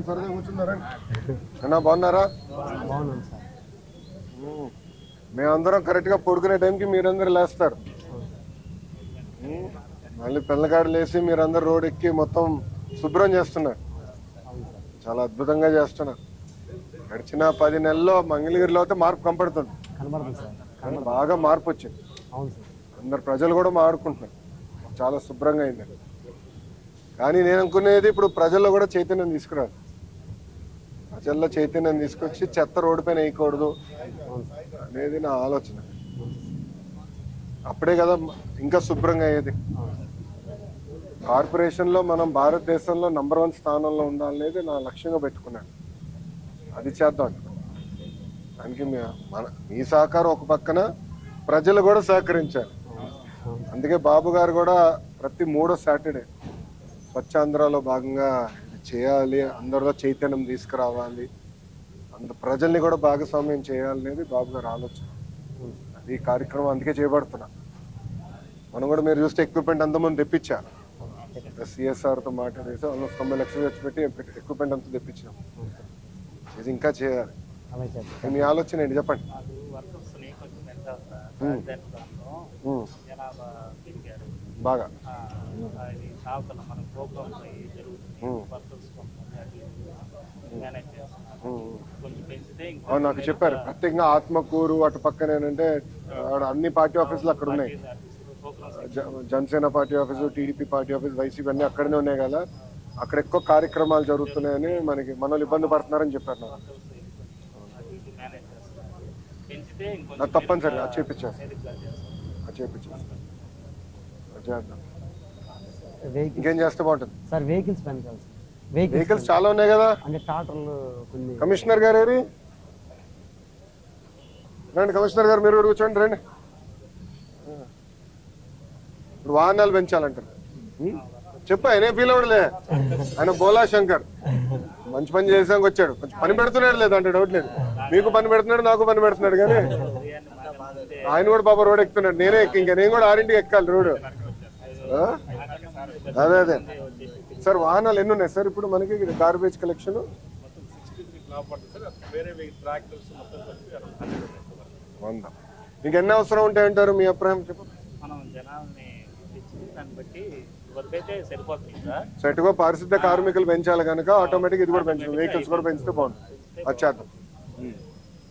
సరదా కూర్చున్నారా అన్నా? బాగున్నారా? మేమందరం కరెక్ట్గా పడుకునే టైంకి మీరందరూ లేస్తారు. మళ్ళీ పిల్లగాడు లేసి మీరందరూ రోడ్ ఎక్కి మొత్తం శుభ్రం చేస్తున్నారు. చాలా అద్భుతంగా చేస్తున్నారు. గడిచిన 10 నెలల్లో మంగళగిరిలో అయితే మార్పు కనపడుతుంది. బాగా మార్పు వచ్చింది. అందరు ప్రజలు కూడా మారుకుంటున్నారు. చాలా శుభ్రంగా అయింది. కానీ నేను అనుకునేది ఇప్పుడు ప్రజల్లో కూడా చైతన్యం తీసుకురాదు. ప్రజల్లో చైతన్యం తీసుకొచ్చి చెత్త రోడ్డు పైన వేయకూడదు అనేది నా ఆలోచన. అప్పుడే కదా ఇంకా శుభ్రంగా అయ్యేది. కార్పొరేషన్లో మనం భారతదేశంలో నంబర్ 1 స్థానంలో ఉండాలనేది నా లక్ష్యంగా పెట్టుకున్నాను. అది చేద్దాం. దానికి మీ సహకారం ఒక పక్కన, ప్రజలు కూడా సహకరించాలి. అందుకే బాబు గారు కూడా ప్రతి 3వ సాటర్డే స్వచ్ఛాంధ్రలో భాగంగా ఇది చేయాలి, అందరిలో చైతన్యం తీసుకురావాలి, ప్రజల్ని కూడా భాగస్వామ్యం చేయాలనేది బాబు గారు ఆలోచన. అది కార్యక్రమం అందుకే చేపడుతున్నా. మనం కూడా మీరు చూస్తే ఎక్విప్మెంట్ అంతమంది తెప్పించారు. సిఎస్ఆర్తో మాట్లాడేసి ఆల్మోస్ట్ 90 లక్షలు ఖర్చు పెట్టి ఎక్విప్మెంట్ అంతా తెప్పించాం. ఇది ఇంకా చేయాలి. మీ ఆలోచన ఏంటి చెప్పండి. బాగా నాకు చెప్పారు ప్రత్యేకంగా ఆత్మకూరు అటు పక్కన ఏంటంటే అన్ని పార్టీ ఆఫీసులు అక్కడ ఉన్నాయి. Janasena party office, TDP party office, YCP అన్ని అక్కడనే ఉన్నాయి కదా. అక్కడ ఎక్కువ కార్యక్రమాలు జరుగుతున్నాయని మనలో ఇబ్బంది పడుతున్నారని చెప్పారు. నాకు తప్పనిసరి అది చేపించేస్తాను. ఇంకేం చేస్తే బాగుంటుంది సార్? వెహికల్స్ చాలా ఉన్నాయి కదా. కమిషనర్ గారు ఏరి రండి. కమిషనర్ గారు మీరు కూర్చోండి, రండి. ఇప్పుడు వాహనాలు పెంచాలంటారు. చెప్పు, ఆయనే ఫీల్ అవ్వడలే. ఆయన బోలా శంకర్ మంచి పని చేసాక వచ్చాడు. కొంచెం పని పెడుతున్నాడు లేదు అంటే డౌట్ లేదు. మీకు పని పెడుతున్నాడు, నాకు పని పెడుతున్నాడు. కానీ ఆయన కూడా పాప రోడ్ ఎక్కుతున్నాడు. నేనే ఇంకా నేను కూడా 6ంటికి ఎక్కాలి రోడ్. అదే సార్, వాహనాలు ఎన్ని ఉన్నాయి సార్ ఇప్పుడు మనకి గార్బేజ్ కలెక్షన్? ఇంకెన్ని అవసరం ఉంటాయంటారు మీ అభిప్రాయం? చెప్పండి. సెట్గా పారిశుద్ధ కార్మికులు పెంచాలి కనుక ఆటోమేటిక్ ఇది కూడా పెంచాలి. వెహికల్స్ కూడా పెంచితే బాగుంటుంది. అది చేద్దాం.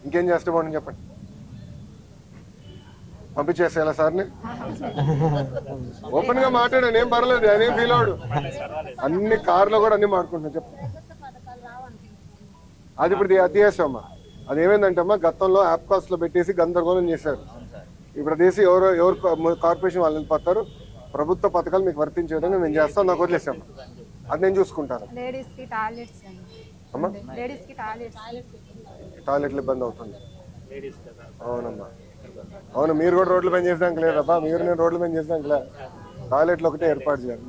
ఇంకేం చేస్తే బాగుంటుంది చెప్పండి. పంపించేసేయాలా సార్ని? ఓపెన్ గా మాట్లాడాను, ఏం పర్లేదు, ఆయన ఏం ఫీల్ అవడు. అన్ని కార్లో కూడా అన్ని మాట్లాడుకుంటున్నాను. చెప్పండి. అది ఇప్పుడు అది చేసామమ్మా. అది ఏమైందంటే అమ్మా, గతంలో యాప్ కాస్ట్ లో పెట్టేసి గందరగోళం చేశారు. ఇప్పుడు అదేసి ఎవరు కార్పొరేషన్ వాళ్ళు వెళ్ళిపోతారు. ప్రభుత్వ పథకాలు మీకు వర్తించేయడానికి నేను చేస్తాను, నాకు వదిలేసాము. అది నేను చూసుకుంటాను. టాయిలెట్లు ఇబ్బంది అవుతుంది. అవునమ్మా, అవును. మీరు కూడా రోడ్లు పని చేసాక లేదబ్బా, మీరు నేను రోడ్లు పని చేసాక లే. టాయిలెట్లు ఒకటే ఏర్పాటు చేయాలి.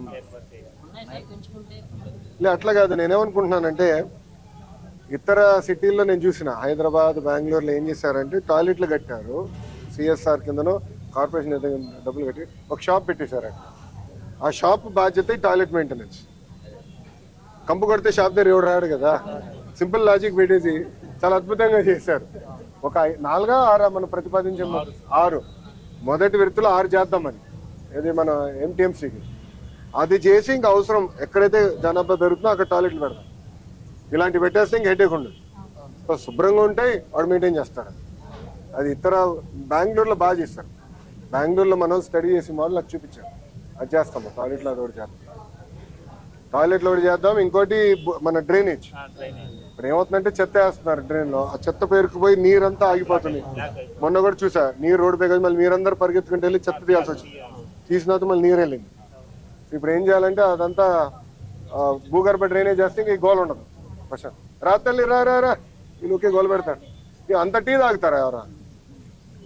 లే అట్లా కాదు, నేనేమనుకుంటున్నానంటే ఇతర సిటీల్లో నేను చూసిన హైదరాబాద్, బెంగళూరులో ఏం చేశారంటే టాయిలెట్లు కట్టారు. సిఎస్ఆర్ కిందనో కార్పొరేషన్ డబ్బులు కట్టి ఒక షాప్ పెట్టేశారు. ఆ షాప్ బాధ్యత టాయిలెట్ మెయింటెనెన్స్. కంపు కొడితే షాప్ దగ్గర ఎవడు రాడు కదా. సింపుల్ లాజిక్ పెట్టేసి చాలా అద్భుతంగా చేశారు. ఒక 4 6 మనం ప్రతిపాదించే 6 మొదటి విడతలో 6 చేద్దామని. ఇది మన ఎంటీఎంసీకి అది చేసి ఇంకా అవసరం ఎక్కడైతే జనాభా పెరుగుతుందో అక్కడ టాయిలెట్లు పెడతాం. ఇలాంటి పెట్టేస్తే ఇంక హెడేక్ ఉండదు. శుభ్రంగా ఉంటాయి, వాడు మెయింటైన్ చేస్తాడు. అది ఇతర బెంగళూరులో బాగా చేస్తారు. బెంగళూరులో మనం స్టడీ చేసి మోడల్ అది చూపించాం. అది చేస్తాము. టాయిలెట్లో అది ఒకటి చేద్దాం. టాయిలెట్లో ఒకటి చేద్దాం. ఇంకోటి మన డ్రైనేజ్. ఇప్పుడు ఏమవుతుందంటే చెత్త వేస్తున్నారు డ్రైన్లో. ఆ చెత్త పేరుకుపోయి నీరంతా ఆగిపోతుంది. మొన్న కూడా చూసా, నీరు రోడ్డు పై మళ్ళీ మీరందరూ పరిగెత్తుకుంటూ వెళ్ళి చెత్త తీయాల్సి వచ్చింది. తీసిన తర్వాత మళ్ళీ నీరు వెళ్ళింది. ఇప్పుడు ఏం చేయాలంటే అదంతా భూగర్భ డ్రైనేజ్ చేస్తే ఇంక గోల్ ఉండదు. ప్రశాంత్ రాత్రి రా వీళ్ళకే గోలు పెడతాడు. ఇక అంత టీ తాగుతారా ఎవరా?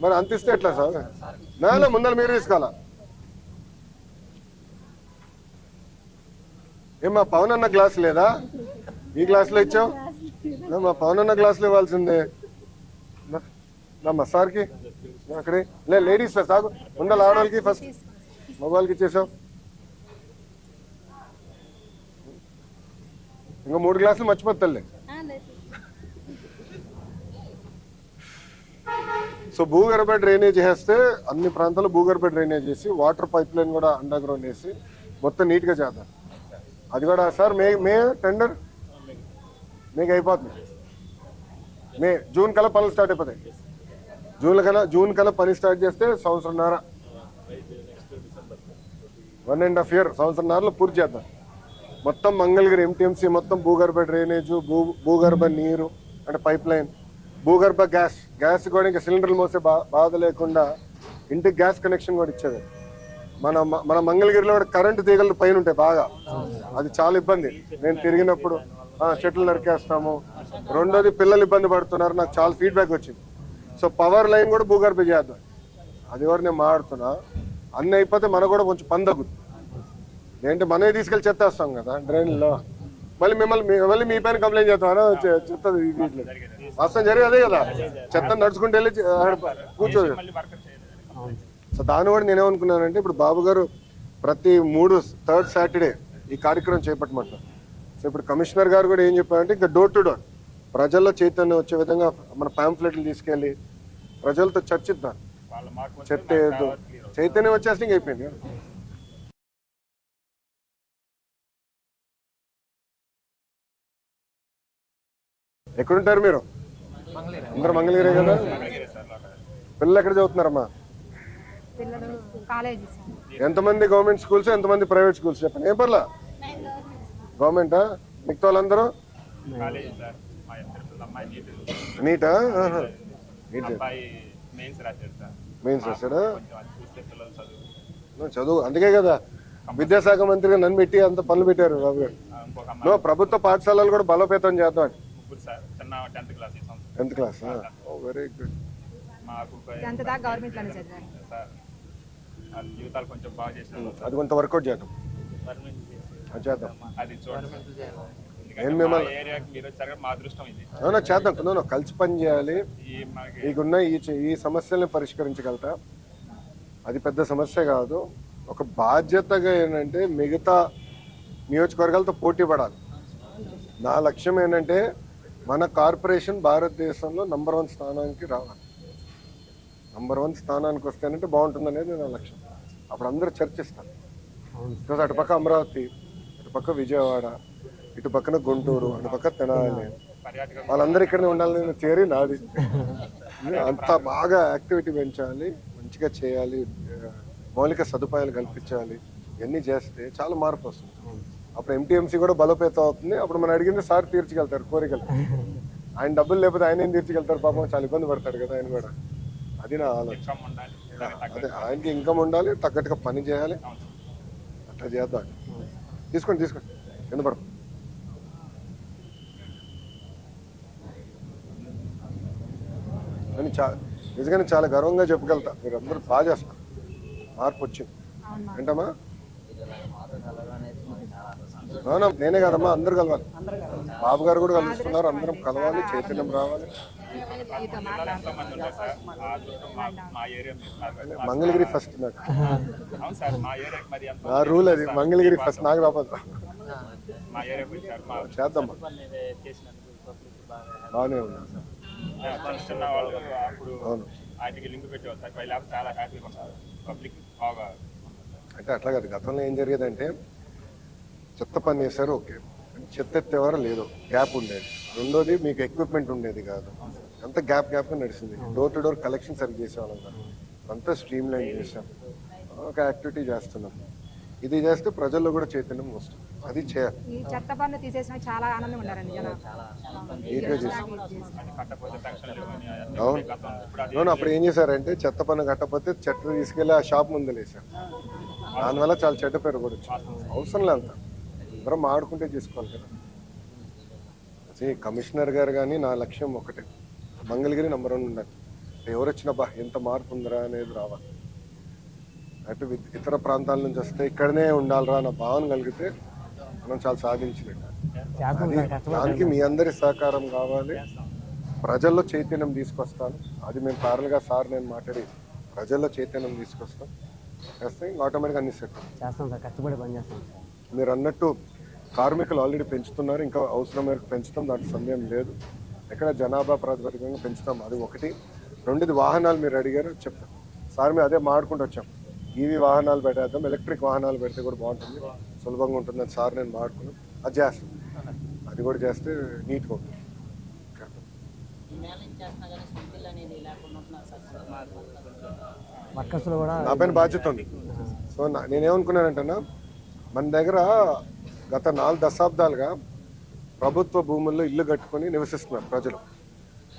మరి అంత ఇస్తే ఎట్లా సార్? నాలో ముందర మీరు తీసుకోవాలా? ఏమా పవన్ అన్న గ్లాస్ లేదా? ఈ గ్లాసులో ఇచ్చావు? మా పవన్ అన్న గ్లాసులో ఇవ్వాల్సిందే. మా సార్కి అక్కడే లేడీస్ సాగు ఉండాలి. ఆడవాళ్ళకి ఫస్ట్, మగవాళ్ళకి ఇచ్చేసావు. ఇంకా 3 గ్లాసులు మర్చిపోతలే. సో భూగర్భ డ్రైనేజ్ చేస్తే అన్ని ప్రాంతాల్లో భూగర్భ డ్రైనేజ్ చేసి వాటర్ పైప్ లైన్ కూడా అండర్ గ్రౌండ్ వేసి మొత్తం నీట్గా చేద్దాం. అది కూడా సార్ మే టెండర్ మీకు అయిపోతుంది. జూన్ కల్లా పనులు స్టార్ట్ అయిపోతాయి. జూన్ కల్లా పని స్టార్ట్ చేస్తే సంవత్సరంన్నర 1.5 year సంవత్సరంన్నరలో పూర్తి చేద్దాం. మొత్తం మంగళగిరి ఎంటీఎంసీ మొత్తం భూగర్భ డ్రైనేజు, భూగర్భ నీరు అంటే పైప్ లైన్, భూగర్భ గ్యాస్ కూడా ఇంకా సిలిండర్లు మోసే బాధ లేకుండా ఇంటికి గ్యాస్ కనెక్షన్ కూడా ఇచ్చేది. మన మంగళగిరిలో కూడా కరెంటు తీగలు పైన ఉంటాయి బాగా, అది చాలా ఇబ్బంది. నేను తిరిగినప్పుడు చెట్లు నరికేస్తాము. రెండోది పిల్లలు ఇబ్బంది పడుతున్నారు, నాకు చాలా ఫీడ్బ్యాక్ వచ్చింది. సో పవర్ లైన్ కూడా భూగర్భ చేద్దాం. అది కూడా నేను మాట్లాడుతున్నా. అన్నీ అయిపోతే మనకు కూడా కొంచెం పని తగ్గుతుంది. ఏంటంటే మనమే తీసుకెళ్ళి చెత్తేస్తాం కదా డ్రైన్లో, మళ్ళీ మీ పైన కంప్లైంట్ చేస్తాం చెత్త వీటిలో. వాస్తవం జరిగి అదే కదా, చెత్త నడుచుకుంటూ వెళ్ళి కూర్చోదు. సో దాన్ని కూడా నేనేమనుకున్నానంటే ఇప్పుడు బాబు గారు ప్రతి 3rd Saturday ఈ కార్యక్రమం చేపట్టమంటారు. సో ఇప్పుడు కమిషనర్ గారు కూడా ఏం చెప్పారంటే ఇంకా డోర్ టు డోర్ ప్రజల్లో చైతన్యం వచ్చే విధంగా మన పాంఫ్లెట్లు తీసుకెళ్ళి ప్రజలతో చర్చిద్దాం. చెత్త చైతన్యం వచ్చేస్తే ఇంక అయిపోయింది. ఎక్కడుంటారు మీరు? అందరు మంగళగిరే కదా. పిల్లలు ఎక్కడ చదువుతున్నారమ్మా? ఎంతమంది గవర్నమెంట్ స్కూల్స్, ఎంతమంది ప్రైవేట్ స్కూల్స్ చెప్పండి. ఏం పర్లా గవర్నమెంటా? మిగతా వాళ్ళందరూ నీటా? మెయిన్స్ రాశాడా? చదువు. అందుకే కదా విద్యాశాఖ మంత్రిగా నన్ను పెట్టి అంత పనులు పెట్టారు బాబు గారు. ప్రభుత్వ పాఠశాలలు కూడా బలోపేతం చేద్దాం. 10th class. Very good. అది కొంత వర్కౌట్ చేద్దాం. చేద్దాం చేద్దాం. కలిసి పని చేయాలి. మీకున్న ఈ సమస్యల్ని పరిష్కరించగలుగుతా. అది పెద్ద సమస్య కాదు. ఒక బాధ్యతగా ఏంటంటే మిగతా నియోజకవర్గాలతో పోటీ పడాలి. నా లక్ష్యం ఏంటంటే మన కార్పొరేషన్ భారతదేశంలో నంబర్ 1 స్థానానికి రావాలి. నంబర్ 1 స్థానానికి వస్తేనంటే బాగుంటుంది అనేది నా లక్ష్యం. అప్పుడు అందరూ చర్చిస్తారు. బికాజ్ అటుపక్క అమరావతి, ఇటుపక్క విజయవాడ, ఇటు పక్కన గుంటూరు, అటు పక్క తెనాలి, వాళ్ళందరూ ఇక్కడనే ఉండాలని థియరీ నాది. అంత బాగా యాక్టివిటీ పెంచాలి, మంచిగా చేయాలి, మౌలిక సదుపాయాలు కల్పించాలి. ఇవన్నీ చేస్తే చాలా మార్పు వస్తుంది. అప్పుడు ఎంటీఎంసీ కూడా బలోపేతం అవుతుంది. అప్పుడు మనం అడిగింది సార్ తీర్చగలుగుతారు కోరికలు. ఆయన డబ్బులు లేకపోతే ఆయన ఏం తీర్చగలుగుతారు? పాపం చాలా ఇబ్బంది పడతాడు కదా ఆయన కూడా. అది నా ఆలోచన. అదే ఆయనకి ఇన్కమ్ ఉండాలి, తగ్గట్టుగా పని చేయాలి. అట్లా చేద్దాం. తీసుకోండి కింద పడతాం. అని నిజంగానే చాలా గర్వంగా చెప్పగలుగుతా. మీరు అందరూ బాగా చేస్తారు. మార్పు వచ్చింది ఏంటమ్మా? నేనే కదమ్మా, అందరు కలవాలి. బాబు గారు కూడా కలుస్తున్నారు. అందరం కలవాలి, చైతన్యం రావాలి. మంగళగిరి ఫస్ట్. నాకు నా రూల్ అది, మంగళగిరి ఫస్ట్. నాకు రాబోదు. చేద్దామా, బాగానే ఉంది. అవును. అంటే అట్లా కాదు. గతంలో ఏం జరిగేదంటే చెత్త పని చేశారు, ఓకే, చెత్త ఎత్తేవారు లేదు, గ్యాప్ ఉండేది. రెండోది మీకు ఎక్విప్మెంట్ ఉండేది కాదు, అంతా గ్యాప్ నడిచింది. డోర్ టు డోర్ కలెక్షన్ సరిగ్గా చేసేవాళ్ళం కాదు, అంతా స్ట్రీమ్ లైన్ చేసాం. ఒక యాక్టివిటీ చేస్తున్నాం. ఇది చేస్తే ప్రజల్లో కూడా చైతన్యం వస్తుంది. అది చేయాలి. అవును. అప్పుడు ఏం చేశారంటే చెత్త పన్ను కట్టకపోతే చెట్లు తీసుకెళ్లి ఆ షాప్ ముందు వేసారు. దానివల్ల చాలా చెడ్డ పేరు కూడా వచ్చింది. అవసరం లేదు, అందరం ఆడుకుంటే చేసుకోవాలి కదా. కమిషనర్ గారు కానీ నా లక్ష్యం ఒకటే, మంగళగిరి నంబర్ 1 ఉండాలి. ఎవరు వచ్చినా బా ఎంత మార్పు ఉందిరా అనేది రావాలి. అటు ఇతర ప్రాంతాల నుంచి వస్తే ఇక్కడనే ఉండాలిరా అన్న భావన కలిగితే మనం చాలా సాధించినట్టు. దానికి మీ అందరి సహకారం కావాలి. ప్రజల్లో చైతన్యం తీసుకొస్తాను. అది మేము పారలుగా సార్ నేను మాట్లాడి ప్రజల్లో చైతన్యం తీసుకొస్తాం. చేస్తే ఆటోమేటిక్గా అన్ని సెట్ చేస్తాం సార్. కష్టపడి పని చేస్తాం. మీరు అన్నట్టు కార్మికులు ఆల్రెడీ పెంచుతున్నారు, ఇంకా అవసరం మేరకు పెంచుతాం, దాంట్లో సందేహం లేదు. ఎక్కడ జనాభా ప్రాతిపదికంగా పెంచుతాం, అది ఒకటి. రెండోది వాహనాలు మీరు అడిగారు, చెప్తాం సార్. మేము అదే మాడుకుంటూ వచ్చాం, ఈవీ వాహనాలు పెట్టేద్దాం, ఎలక్ట్రిక్ వాహనాలు పెడితే కూడా బాగుంటుంది, సులభంగా ఉంటుంది అని సార్ నేను మాడుకున్నాం. అది చేస్తాం, అది కూడా చేస్తే నీట్గా ఉంటుంది. నా పైన బాధ్యత ఉంది. సో నేనేమనుకున్నానంటన్నా, మన దగ్గర గత 4 దశాబ్దాలుగా ప్రభుత్వ భూముల్లో ఇల్లు కట్టుకొని నివసిస్తున్నారు ప్రజలు,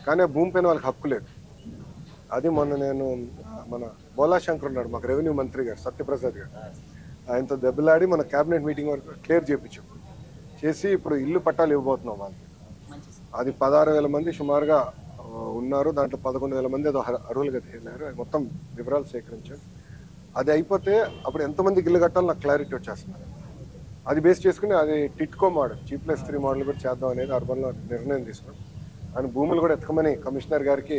కానీ ఆ భూమి పైన వాళ్ళకి హక్కు లేదు. అది మొన్న నేను మన బోలాశంకర్ ఉన్నాడు, మాకు రెవెన్యూ మంత్రి గారు సత్యప్రసాద్ గారు, ఆయనతో దెబ్బలాడి మన క్యాబినెట్ మీటింగ్ వరకు క్లియర్ చేయించాం, చేసి ఇప్పుడు ఇల్లు పట్టాలు ఇవ్వబోతున్నాం వాళ్ళకి. అది 16,000 మంది సుమారుగా ఉన్నారు, దాంట్లో 11,000 మంది ఏదో అర్హులుగా తేలినారు. మొత్తం వివరాలు సేకరించాం. అది అయిపోతే అప్పుడు ఎంతమందికి ఇల్లు కట్టాలో నాకు క్లారిటీ వచ్చేస్తున్నారు. అది బేస్ చేసుకుని అది టిట్కో మోడల్, G+3 మోడల్ కూడా చేద్దాం అనేది అర్బన్లో నిర్ణయం తీసుకున్నాం. ఆయన భూములు కూడా ఎత్తుకోమని కమిషనర్ గారికి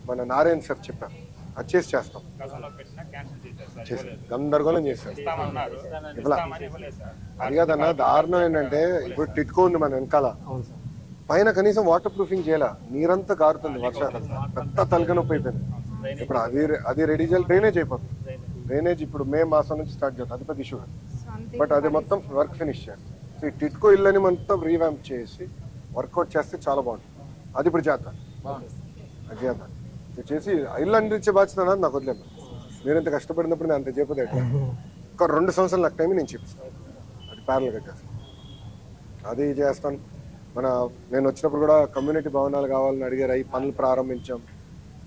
మన నారాయణ సార్ చెప్పారు, అది చేస్తాం. గందరగోళం చేశారు. అది కాదన్నా, దారుణం ఏంటంటే ఇప్పుడు టిట్కో ఉంది మన వెనకాల, పైన కనీసం వాటర్ ప్రూఫింగ్ చేయాల, నీరంతా కారుతుంది, వర్షాలు పెద్ద తలకనొప్పి అయిపోయింది. ఇప్పుడు అది రెడీ చేయాలి, డ్రైనేజ్ అయిపోతుంది. డ్రైనేజ్ ఇప్పుడు మే మాసం నుంచి స్టార్ట్ చేస్తాం, అది పెద్ద ఇష్యూ. బట్ అది మొత్తం వర్క్ ఫినిష్ చేయాలి. సో ఈ టిట్కో ఇల్లని మొత్తం రీవ్యాంప్ చేసి వర్కౌట్ చేస్తే చాలా బాగుంటుంది. అది ఇప్పుడు చేద్దాం, అది చేద్దాం. ఇది చేసి ఇల్లు అందించే బాధ్యత నాకు వదిలేదు. మీరు ఎంత కష్టపడినప్పుడు నేను అంత చెప్పదే, ఒక 2 సంవత్సరాలు నాకు టైం నేను చూపిస్తాను, అది ప్యారల్ కట్టేస్తాను, అది చేస్తాను. నేను వచ్చినప్పుడు కూడా కమ్యూనిటీ భవనాలు కావాలని అడిగారు, అవి పనులు ప్రారంభించాం.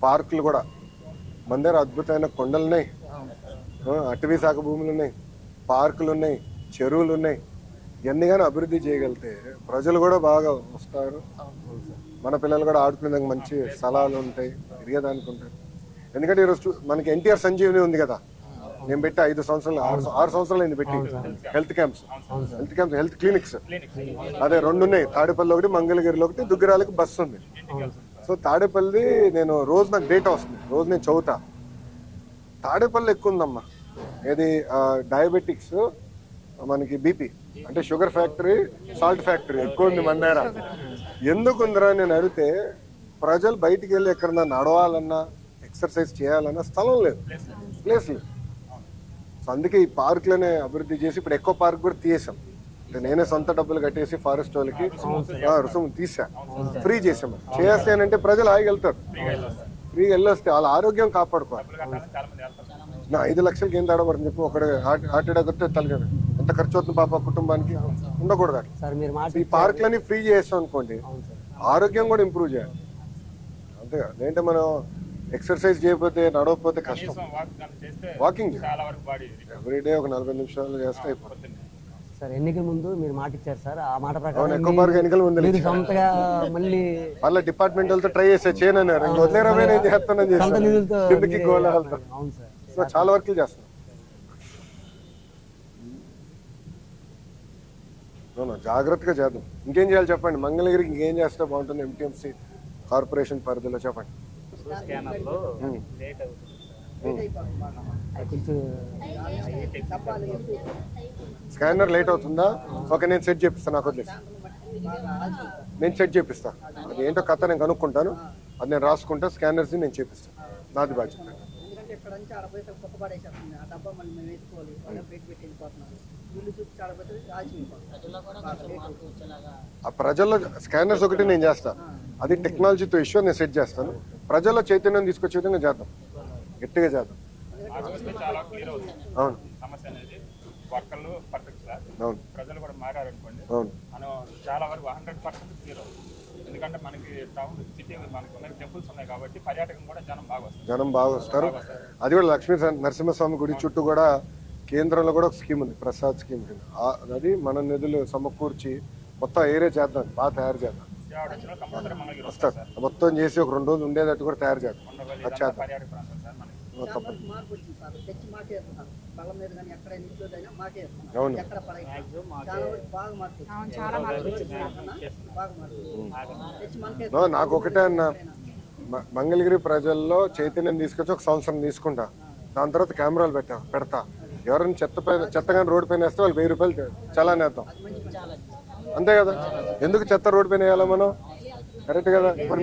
పార్కులు కూడా మన దగ్గర అద్భుతమైన కొండలు ఉన్నాయి, అటవీ శాఖ భూములు ఉన్నాయి, పార్కులు ఉన్నాయి, చెరువులు ఉన్నాయి. ఇవన్నీ కానీ అభివృద్ధి చేయగలిగితే ప్రజలు కూడా బాగా వస్తారు, మన పిల్లలు కూడా ఆడుకునేదానికి మంచి స్థలాలు ఉంటాయి, తిరిగేదానికి ఉంటాయి. ఎందుకంటే ఈరోజు మనకి ఎన్టీఆర్ సంజీవని ఉంది కదా, నేను పెట్టి 5 సంవత్సరాలు 6 సంవత్సరాలు అయింది పెట్టి. హెల్త్ క్యాంప్స్, హెల్త్ క్లినిక్స్ అదే 2 ఉన్నాయి, తాడేపల్లి ఒకటి, మంగళగిరిలో ఒకటి, దుగ్గిరాలకి బస్సు ఉంది. సో తాడేపల్లి నేను రోజు నాకు డేటా వస్తుంది, రోజు నేను చదువుతా. తాడేపల్లి ఎక్కువ ఉందమ్మా, ఏది డయాబెటిక్స్, మనకి బీపీ అంటే షుగర్ ఫ్యాక్టరీ, సాల్ట్ ఫ్యాక్టరీ ఎక్కువ ఉంది మన దగ్గర. ఎందుకు ఉందిరా నేను అడిగితే, ప్రజలు బయటికి వెళ్ళి ఎక్కడన్నా నడవాలన్నా ఎక్సర్సైజ్ చేయాలన్నా స్థలం లేదు, ప్లేస్ లేదు. సో అందుకే ఈ పార్కులనే అభివృద్ధి చేసి ఇప్పుడు ఎక్కువ పార్క్ కూడా తీసాం. అంటే నేనే సొంత డబ్బులు కట్టేసి ఫారెస్ట్ వాళ్ళకి రుసుము తీసా, ఫ్రీ చేసాము. చేస్తానంటే ప్రజలు ఆగి వెళ్తారు, ఫ్రీగా వెళ్ళొస్తే వాళ్ళ ఆరోగ్యం కాపాడుకోవాలి. నా 5 లక్షలకి ఏం తేడాపడుతుంది చెప్పు, ఒకటి హార్ట్ అటాక్ వస్తే తలగదు, ఎంత ఖర్చు అవుతుంది పాప కుటుంబానికి, ఉండకూడదు. ఈ పార్కులని ఫ్రీ చేస్తాం అనుకోండి, ఆరోగ్యం కూడా ఇంప్రూవ్ చేయాలి. అంతేగా, లేదంటే మనం ఎక్సర్సైజ్ చేయకపోతే, నడవకపోతే కష్టం. వాకింగ్ ఎవ్రీడే ఒక 40 నిమిషాలు చేస్తే అయిపోతుంది. సార్ ఎన్నికల ముందు మీరు మాట ఇచ్చారు సార్, ఆ మాట ప్రకారం ఎక్కువ పార్క్ ఎన్నికల ముందు సొంతగా మళ్ళీ వాళ్ళ డిపార్ట్మెంట్ వాళ్ళతో ట్రై చేస్తే చేయనన్నారు, వదిలేరమే నేను చేస్తానని చేస్తాను, గోళాలతో. సో చాలా వర్క్లు చేస్తాను. జాగ్రత్తగా చేద్దాం. ఇంకేం చేయాలి చెప్పండి, మంగళగిరికి ఇంకేం చేస్తే బాగుంటుంది ఎంటీఎంసీ కార్పొరేషన్ పరిధిలో చెప్పండి. స్కానర్ లేట్ అవుతుందా? ఓకే, నేను సెట్ చేపిస్తాను, నాకు వదిలేసి నేను సెట్ చేపిస్తా. అది ఏంటో కథ నేను కనుక్కుంటాను, అది నేను రాసుకుంటా, స్కానర్స్ నేను చేపిస్తాను, నాది బాధ్యత. ఆ ప్రజల్లో స్కానర్స్ ఒకటి నేను చేస్తా, అది టెక్నాలజీతో ఇష్యూ నేను సెట్ చేస్తాను. ప్రజల్లో చైతన్యం తీసుకొచ్చే విధంగా చేద్దాం, గట్టిగా చేద్దాం. అవును, వర్కర్లు పర్ఫెక్ట్ సార్, ప్రజలు కూడా మారారనుకోండి, మనం చాలా వరకు 100% క్లియర్ అవుతుంది. ఎందుకంటే మనకి టౌన్ సిటీ మనకి టెంపుల్స్ ఉన్నాయి కాబట్టి పర్యాటకం కూడా జనం బాగా వస్తారు. అది కూడా లక్ష్మీ నరసింహస్వామి గుడి చుట్టూ కూడా కేంద్రంలో కూడా ఒక స్కీమ్ ఉంది, ప్రసాద్ స్కీమ్ కింద. అది మన నిధులు సమకూర్చి మొత్తం ఏరియా చేద్దాం, బాగా తయారు చేద్దాం. వస్తారు మొత్తం చేసి ఒక 2 రోజులు ఉండేటట్టు కూడా తయారు చేద్దాం, అది చేద్దాం. నాకు ఒకటే అన్న, మంగళగిరి ప్రజల్లో చైతన్యం తీసుకొచ్చి 1 సంవత్సరం తీసుకుంటా, దాని తర్వాత కెమెరాలు పెడతా. ఎవరైనా చెత్తగా రోడ్డు పైన వేస్తే వాళ్ళు 1000 రూపాయలు చలాన్ వేద్దాం, అంతే కదా. ఎందుకు చెత్త రోడ్డు పైన వేయాలా మనం? కరెక్ట్ కదా. ఇప్పుడు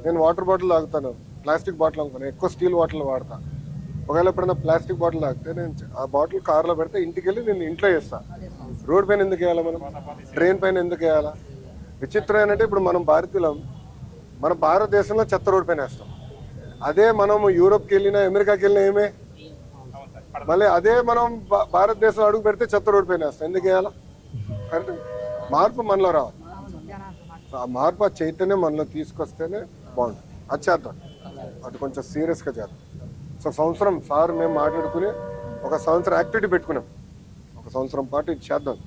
నేను వాటర్ బాటిల్ తాగుతాను, ప్లాస్టిక్ బాటిల్ అనుకున్నాను, ఎక్కువ స్టీల్ బాటిల్ వాడతా. ఒకవేళ ఎప్పుడైనా ప్లాస్టిక్ బాటిల్ తాగితే నేను ఆ బాటిల్ కార్లో పెడితే ఇంటికి వెళ్ళి నేను ఇంట్లో వేస్తాను. రోడ్ పైన ఎందుకు వేయాలా మనం? ట్రైన్ పైన ఎందుకు వేయాలా? విచిత్రం ఏంటంటే ఇప్పుడు మనం భారతీయులం, మన భారతదేశంలో చెత్త రోడ్ పైన వేస్తాం. అదే మనం యూరోప్కి వెళ్ళినా అమెరికాకి వెళ్ళినా ఏమే, మళ్ళీ అదే మనం భారతదేశంలో అడుగు పెడితే చెత్త రోడ్ పైన వేస్తాం. ఎందుకు వేయాలా? కరెక్ట్. మార్పు మనలో రావాలి. ఆ మార్పు, ఆ చైతన్యం మనలో తీసుకొస్తేనే బాగుంటుంది. అది చేద్దాం, అది కొంచెం సీరియస్గా చేద్దాం. సో సంవత్సరం సార్ మేము మాట్లాడుకుని ఒక సంవత్సరం యాక్టివిటీ పెట్టుకున్నాం. ఒక సంవత్సరం పాటు ఇది చేద్దాం.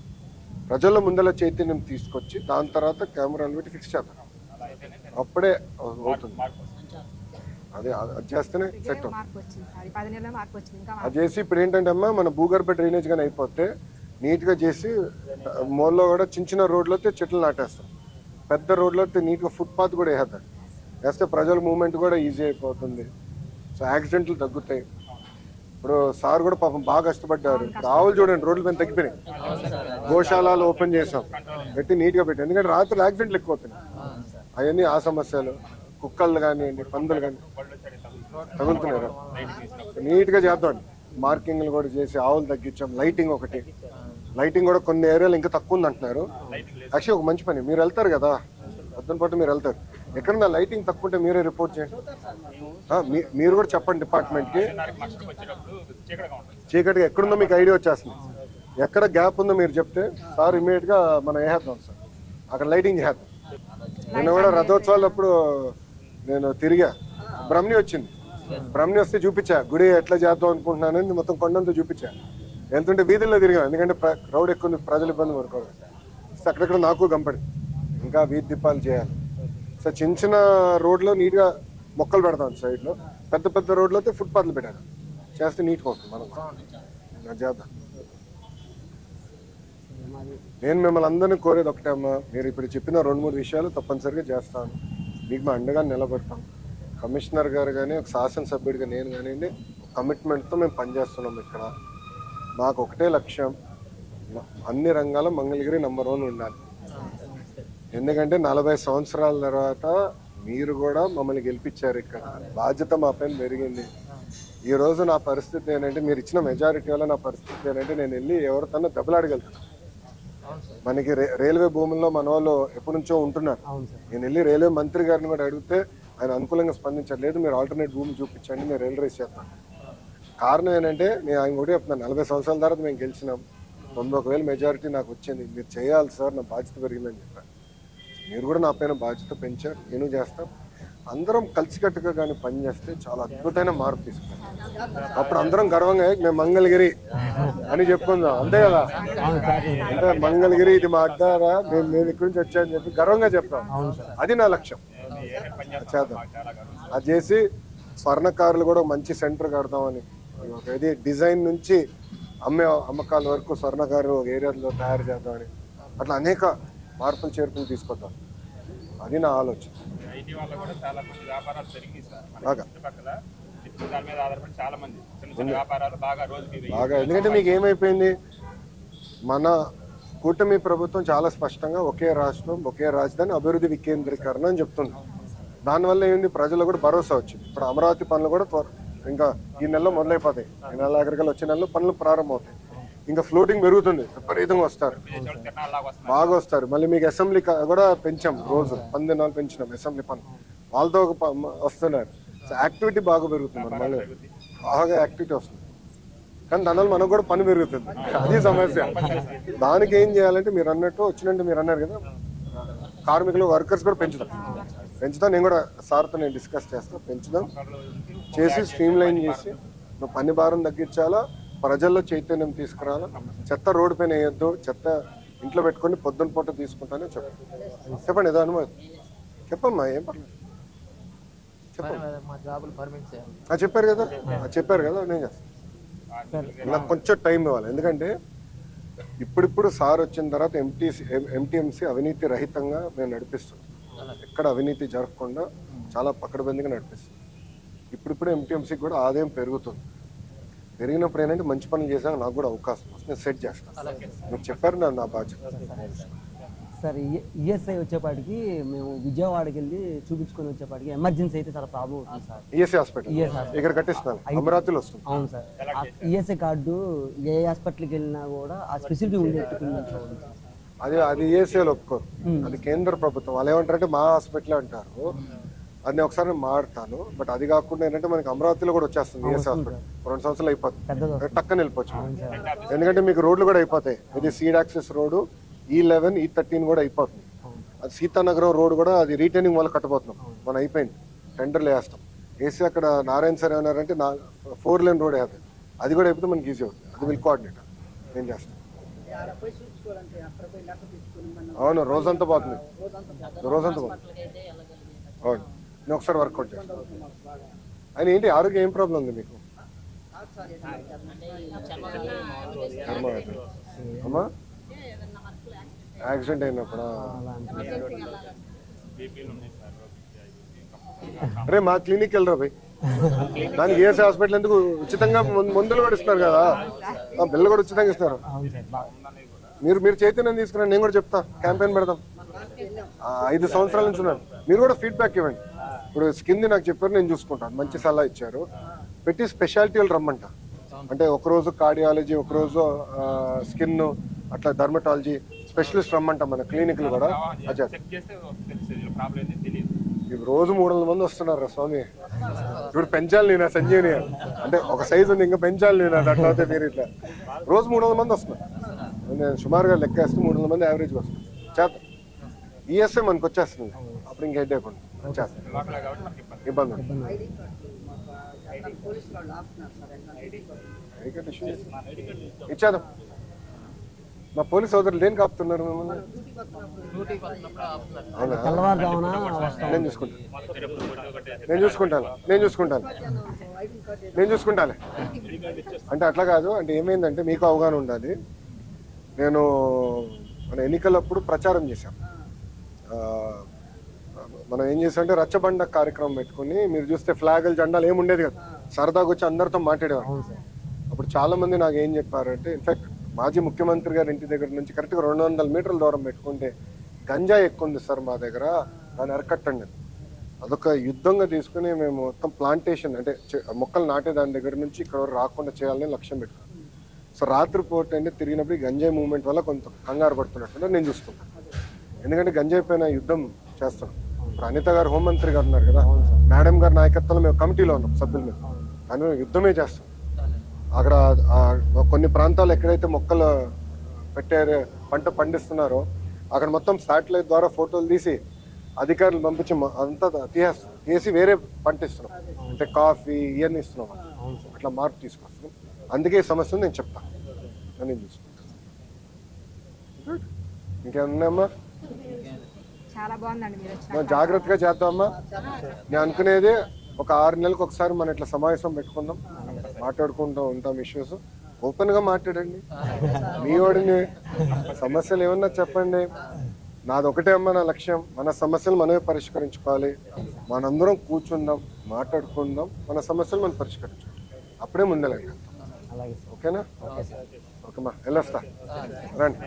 ప్రజల్లో ముందర చైతన్యం తీసుకొచ్చి దాని తర్వాత కెమెరాలు పెట్టి ఫిక్స్ చేద్దాం. అప్పుడే అవుతుంది. అది చేస్తేనే సెట్ అవుతుంది. అది చేసి ఇప్పుడు ఏంటంటే అమ్మా, మన భూగర్భ డ్రైనేజ్ కానీ అయిపోతే నీట్గా చేసి మోల్లో కూడా చిన్న రోడ్లో అయితే చెట్లు నాటేస్తాం, పెద్ద రోడ్లో అయితే నీట్గా ఫుట్పాత్ కూడా వేసేద్దాం. వేస్తే ప్రజల మూవ్మెంట్ కూడా ఈజీ అయిపోతుంది. సో యాక్సిడెంట్లు తగ్గుతాయి. ఇప్పుడు సార్ కూడా పాపం బాగా కష్టపడ్డారు. ఇప్పుడు ఆవులు చూడండి రోడ్ల పైన తగ్గిపోయినాయి. గోశాలలు ఓపెన్ చేసాం, పెట్టి నీట్గా పెట్టాం. ఎందుకంటే రాత్రులు యాక్సిడెంట్లు ఎక్కువ అవుతున్నాయి. అవన్నీ ఆ సమస్యలు, కుక్కలు కానివ్వండి, పందులు కానీ తగులుతున్నారు. నీట్గా చేద్దాం. మార్కింగ్లు కూడా చేసి ఆవులు తగ్గించాం. లైటింగ్ ఒకటి, లైటింగ్ కూడా కొన్ని ఏరియాలు ఇంకా తక్కువ ఉంది అంటున్నారు. యాక్చువల్లీ ఒక మంచి పని, మీరు వెళ్తారు కదా పొద్దున పాటు, మీరు వెళ్తారు, ఎక్కడన్నా లైటింగ్ తక్కువ ఉంటే మీరే రిపోర్ట్ చేయండి. మీరు కూడా చెప్పండి డిపార్ట్మెంట్కి. చీకటిగా ఎక్కడుందో మీకు ఐడియా వచ్చేస్తుంది. ఎక్కడ గ్యాప్ ఉందో మీరు చెప్తే సార్ ఇమీడియట్గా మనం వేసేద్దాం సార్, అక్కడ లైటింగ్ చేద్దాం. నేను కూడా రథోత్సవాలు అప్పుడు నేను తిరిగా, బ్రహ్మణి వచ్చింది. బ్రహ్మణి వస్తే చూపించా గుడి ఎట్లా చేద్దాం అనుకుంటున్నానని మొత్తం కొండంతా చూపించా. ఎంతుంటే వీధుల్లో తిరిగాం, ఎందుకంటే క్రౌడ్ ఎక్కువ ఉంది, ప్రజలు ఇబ్బంది పడుకోవాలి. సో అక్కడక్కడ నాకు గంపడి ఇంకా వీధి దీపాలు చేయాలి. సో చిన్న చిన్న రోడ్లో నీట్గా మొక్కలు పెడతాం సైడ్లో, పెద్ద పెద్ద రోడ్లో అయితే ఫుట్పాత్లు పెట్టాను. చేస్తే నీట్గా ఉంటుంది. మనం చేద్దాం. నేను మిమ్మల్ని అందరినీ కోరేది ఒకటే అమ్మా, మీరు ఇప్పుడు చెప్పిన 2-3 విషయాలు తప్పనిసరిగా చేస్తాను. మీకు మా అండగా నిలబడతాం. కమిషనర్ గారు కానీ, ఒక శాసనసభ్యుడిగా నేను కానివ్వండి, కమిట్మెంట్తో మేము పనిచేస్తున్నాం. ఇక్కడ మాకు ఒకటే లక్ష్యం, అన్ని రంగాల మంగళగిరి నంబర్ 1 ఉండాలి. ఎందుకంటే 40 సంవత్సరాల తర్వాత మీరు కూడా మమ్మల్ని గెలిపించారు. ఇక్కడ బాధ్యత మా పైన పెరిగింది. ఈ రోజు నా పరిస్థితి ఏంటంటే, మీరు ఇచ్చిన మెజారిటీ వల్ల నా పరిస్థితి ఏంటంటే, నేను వెళ్ళి ఎవరితోనో దెబ్బలాడగలుగుతాను. మనకి రైల్వే భూముల్లో మన వాళ్ళు ఎప్పటి నుంచో ఉంటున్నారు. నేను వెళ్ళి రైల్వే మంత్రి గారిని కూడా అడిగితే ఆయన అనుకూలంగా స్పందించట్లేదు. మీరు ఆల్టర్నేట్ భూమి చూపించండి, మీరు రైలు రేస్ చేస్తాను. కారణం ఏంటంటే, నేను ఆయన కూడా చెప్తున్నాను, 40 సంవత్సరాల తర్వాత మేము గెలిచినాం, 91,000 మెజారిటీ నాకు వచ్చింది, మీరు చేయాలి సార్, నా బాధ్యత పెరిగిందని చెప్పాను. మీరు కూడా నా పైన బాధ్యత పెంచారు, నేను చేస్తాం. అందరం కలిసికట్టుగా కానీ పనిచేస్తే చాలా అద్భుతమైన మార్పు తీసుకుంటాం. అప్పుడు అందరం గర్వంగా మేము మంగళగిరి అని చెప్పుకుందాం, అంతే కదా. అంటే మంగళగిరి ఇది మా అడ్డారా, మేము ఇక్కడి నుంచి వచ్చాయని చెప్పి గర్వంగా చెప్తాం. అది నా లక్ష్యం. చేద్దాం. అది చేసి స్వర్ణకారులు కూడా మంచి సెంటర్ కడతామని, ఇది డిజైన్ నుంచి అమ్మకాల వరకు స్వర్ణకారు ఏరియాలో తయారు చేద్దామని, అట్లా అనేక మార్పులు చేర్పులు తీసుకొద్దాం. అది నా ఆలోచన. ఐటీ వల్ల కూడా చాలా మంది వ్యాపారాలు పెరిగినాయి సార్. మన చుట్టుపక్కల దాని మీద ఆధారపడి చాలా మంది చిన్న చిన్న వ్యాపారాలు బాగా ఎందుకంటే మీకు ఏమైపోయింది, మన కూటమి ప్రభుత్వం చాలా స్పష్టంగా ఒకే రాష్ట్రం ఒకే రాజధాని అభివృద్ధి వికేంద్రీకరణ అని చెప్తుంది. దానివల్ల ఏంది, ప్రజలు కూడా భరోసా వచ్చింది. ఇప్పుడు అమరావతి పనులు కూడా ఇంకా ఈ నెలలో మొదలైపోతాయి. ఈ నెల ఆఖరికల్లా వచ్చే నెలలో పనులు ప్రారంభమవుతాయి. ఇంకా ఫ్లోటింగ్ పెరుగుతుంది, విపరీతంగా వస్తారు, బాగా వస్తారు. మళ్ళీ మీకు అసెంబ్లీ కూడా పెంచాం, రోజు 10 దినాలు పెంచినాం అసెంబ్లీ పనులు. వాళ్ళతో వస్తున్నారు. సో యాక్టివిటీ బాగా పెరుగుతుంది, మన మళ్ళీ బాగా యాక్టివిటీ వస్తుంది. కానీ దానివల్ల మనకు కూడా పని పెరుగుతుంది, అది సమస్య. దానికి ఏం చేయాలంటే, మీరు అన్నట్టు వచ్చినట్టు మీరు అన్నారు కదా, కార్మికులు వర్కర్స్ కూడా పెంచుతాం. నేను కూడా సార్తో నేను డిస్కస్ చేస్తాను, పెంచుదాం, చేసి స్ట్రీమ్ లైన్ చేసి పని భారం తగ్గించాలా, ప్రజల్లో చైతన్యం తీసుకురావాలా. చెత్త రోడ్డు పైన వేయొద్దు, చెత్త ఇంట్లో పెట్టుకొని పొద్దున పూట తీసుకుంటానే చెప్పండి. ఏదో అనుమతి చెప్పమ్మా, ఏం పర్లేదు చెప్పారు కదా నేను చేస్తాను. నాకు కొంచెం టైం ఇవ్వాలి, ఎందుకంటే ఇప్పుడిప్పుడు సార్ వచ్చిన తర్వాత ఎంటీఎంసీ అవినీతి రహితంగా మేము నడిపిస్తున్నాం. ఎక్కడ అవినీతి జరగకుండా చాలా పకడ్బందీగా నడిపిస్తున్నాం. ఇప్పుడిప్పుడు ఎంటీఎంసీకి కూడా ఆదాయం పెరుగుతుంది. పెరిగినప్పుడు ఏంటంటే మంచి పనులు చేసాక నాకు కూడా అవకాశం వస్తుంది, నేను సెట్ చేస్తాను. మీరు చెప్పారు నా బాధ్యత. సార్ ఈఎస్ఐ వచ్చేపాటికి మేము విజయవాడకి వెళ్ళి చూపించుకొని వచ్చేపాటికి ఎమర్జెన్సీ అయితే చాలా ప్రాబ్లం అవుతుంది సార్. ఈఎస్ఐ హాస్పిటల్ ఇక్కడ కట్టిస్తున్నాను, అమరావతిలో వస్తుంది. అవును సార్, ఈఎస్ఐ కార్డు ఏ హాస్పిటల్కి వెళ్ళినా కూడా ఆ స్పెసిలిటీ ఉండేట్టు అది ఈఎస్ఐలో ఒప్పుకోరు, అది కేంద్ర ప్రభుత్వం. వాళ్ళు ఏమంటారంటే మా హాస్పిటల్ అంటారు. అది నేను ఒకసారి మారుతాను. బట్ అది కాకుండా ఏంటంటే మనకి అమరావతిలో కూడా వచ్చేస్తుంది ఈఎస్ఐ హాస్పిటల్. 2 సంవత్సరాలు అయిపోతుంది, టక్కన వెళ్ళిపోవచ్చు. ఎందుకంటే మీకు రోడ్లు కూడా అయిపోతాయి. ఇది seed access road E11 E13 కూడా అయిపోతుంది. అది సీతానగరం రోడ్ కూడా అది రీటైనింగ్ వల్ల కట్టబోతున్నాం, మనం అయిపోయింది, టెండర్లు వేస్తాం. వేసి అక్కడ నారాయణ సార్ ఏమన్నారంటే 4 లేన్ రోడ్ వేయాలి, అది కూడా అయిపోతే మనకి ఈజీ అవుతుంది. అది విల్ కోఆర్డినేటర్ నేను చేస్తాను. అవును, రోజంతా పోతుంది, రోజంతా పోతుంది. అవును, నేను ఒకసారి వర్కౌట్ చేస్తాను. ఆయన ఏంటి ఆరోగ్యం ఏం ప్రాబ్లం ఉంది మీకు? అమ్మా యాక్సిడెంట్ అయినప్పుడు అరే మా క్లినిక్ వెళ్ళరా పోయి, దానికి ఈఎస్ఐ హాస్పిటల్ ఎందుకు ఉచితంగా మందులు కూడా ఇస్తున్నారు కదా, బిల్లు కూడా ఉచితంగా ఇస్తున్నారు. మీరు చైతన్యం తీసుకురండి, నేను కూడా చెప్తా, క్యాంపెయిన్ పెడదాం. 5 సంవత్సరాల నుంచి ఉన్నాను, మీరు కూడా ఫీడ్బ్యాక్ ఇవ్వండి. ఇప్పుడు స్కిన్ నాకు చెప్పారు, నేను చూసుకుంటాను, మంచి సలహా ఇచ్చారు. పెట్టి స్పెషాలిటీలు రమ్మంట, అంటే ఒకరోజు కార్డియాలజీ, ఒకరోజు స్కిన్, అట్లా డర్మటాలజీ స్పెషలిస్ట్ రమ్మంట మన క్లినిక్లు కూడా. ఇప్పుడు రోజు 300 మంది వస్తున్నారు స్వామి. ఇప్పుడు పెంచాలి నేను సంజీవని, అంటే ఒక సైజు ఉంది, ఇంకా పెంచాలి నేను. అది అట్లా అయితే మీరు ఇట్లా రోజు 300 మంది వస్తున్నారు. నేను సుమారుగా లెక్క వేస్తే 300 మంది యావరేజ్గా వస్తున్నారు. చేద్దాం, ఈఎస్ఐ మనకు వచ్చేస్తుంది, అప్పుడు ఇంకా హెడ్ అయిపోయింది, ఇబ్బంది ఇచ్చేద్దాం. మా పోలీస్ సోదరులు దేనికి ఆపుతున్నారు మిమ్మల్ని? నేను చూసుకుంటాను. అంటే అట్లా కాదు, అంటే ఏమైందంటే మీకు అవగాహన ఉండాలి. నేను మన ఎన్నికలప్పుడు ప్రచారం చేశాం. మనం ఏం చేసామంటే రచ్చబండ కార్యక్రమం పెట్టుకుని, మీరు చూస్తే ఫ్లాగులు, జెండాలు ఏముండేది కదా, సరదాగా వచ్చి అందరితో మాట్లాడేవారు. అప్పుడు చాలా మంది నాకు ఏం చెప్పారంటే, ఇన్ఫాక్ట్ మాజీ ముఖ్యమంత్రి గారి ఇంటి దగ్గర నుంచి కరెక్ట్గా 200 మీటర్ల దూరం పెట్టుకుంటే గంజాయి ఎక్కువ ఉంది సార్ మా దగ్గర, దాన్ని అరకట్టండి. అదొక యుద్ధంగా తీసుకుని మేము మొత్తం ప్లాంటేషన్, అంటే మొక్కలు నాటే దాని దగ్గర నుంచి ఇక్కడ రాకుండా చేయాలని లక్ష్యం పెట్టుకున్నాం. సో రాత్రిపూట అంటే తిరిగినప్పుడు ఈ గంజాయి మూవ్మెంట్ వల్ల కొంత కంగారు పడుతున్నట్టు నేను చూసుకుంటాను. ఎందుకంటే గంజాయి పైన యుద్ధం చేస్తున్నాం. ఇప్పుడు అనిత గారు హోంమంత్రి గారు ఉన్నారు కదా, మేడం గారి నాయకత్వంలో మేము కమిటీలో ఉన్నాం సభ్యులు, మేము కానీ యుద్ధమే చేస్తాం. అక్కడ కొన్ని ప్రాంతాలు ఎక్కడైతే మొక్కలు పెట్టారో, పంట పండిస్తున్నారో, అక్కడ మొత్తం శాటిలైట్ ద్వారా ఫోటోలు తీసి అధికారులు పంపించి అంతా తీసి వేరే పంట ఇస్తున్నాం. అంటే కాఫీ ఇవన్నీ ఇస్తున్నాం, అట్లా మార్పు తీసుకొస్తున్నాం. అందుకే ఈ సమస్యను నేను చెప్తాను, నేను చూసుకుంటాను. ఇంకేమన్నాయమ్మా? చాలా బాగుందండి, మనం జాగ్రత్తగా చేద్దామమ్మా. నేను అనుకునేది ఒక 6 నెలలకు ఒకసారి మనం ఇట్లా సమావేశం పెట్టుకుందాం, మాట్లాడుకుంటూ ఉంటాం. ఇష్యూస్ ఓపెన్ గా మాట్లాడండి. మీ వాడిని సమస్యలు ఏమన్నా చెప్పండి. నాది ఒకటే అమ్మా, నా లక్ష్యం మన సమస్యలు మనమే పరిష్కరించుకోవాలి. మనందరం కూర్చుందాం, మాట్లాడుకుందాం, మన సమస్యలు మనం పరిష్కరించుకోవాలి. అప్పుడే ముందెళ్ళగలుగుతాం. ఓకేనా? ఓకేమ్మా, వెళ్ళొస్తా, రండి.